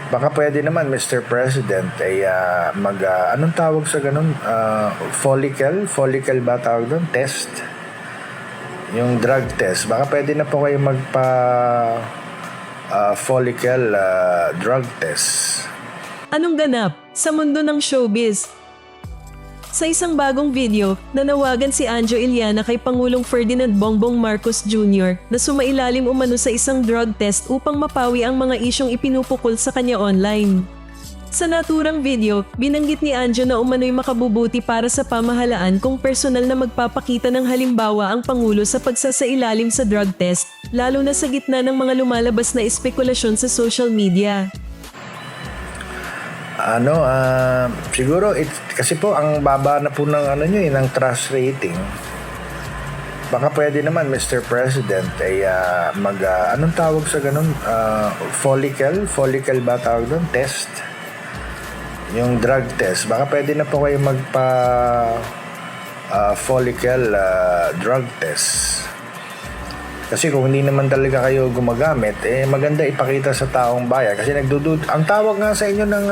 Baka pwede naman, Mr. President, ay anong tawag sa ganun? Follicle ba tawag doon? Test? Yung drug test. Baka pwede na po kayo follicle drug test. Anong ganap sa mundo ng showbiz? Sa isang bagong video, nanawagan si Anjo Iliana kay Pangulong Ferdinand Bongbong Marcos Jr. na sumailalim umano sa isang drug test upang mapawi ang mga isyong ipinupukol sa kanya online. Sa naturang video, binanggit ni Anjo na umano'y makabubuti para sa pamahalaan kung personal na magpapakita ng halimbawa ang Pangulo sa pagsasailalim sa drug test, lalo na sa gitna ng mga lumalabas na espekulasyon sa social media. Siguro kasi po ang baba na po ng ng trust rating. Baka pwede naman, Mr. President, ay anong tawag sa ganun? Follicle ba tawag doon? Test? Yung drug test. Baka pwede na po kayo follicle drug test. Kasi kung hindi naman talaga kayo gumagamit, maganda ipakita sa taong bayan. Kasi ang tawag nga sa inyo ng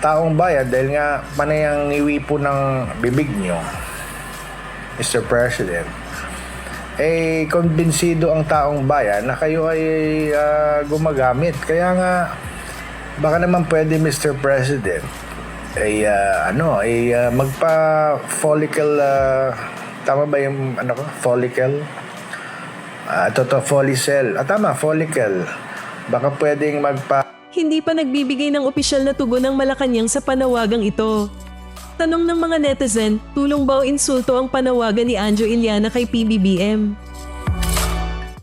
taong bayan, dahil nga panay ang iwipo ng bibig nyo, Mr. President, kumbinsido ang taong bayan na kayo ay gumagamit. Kaya nga, baka naman pwede, Mr. President, magpa-follicle, tama ba yung follicle? Follicel. Tama, follicle. Baka pwedeng Hindi pa nagbibigay ng opisyal na tugon ng Malacanang sa panawagang ito. Tanong ng mga netizen, tulong ba o insulto ang panawagan ni Anjo Iliana kay PBBM?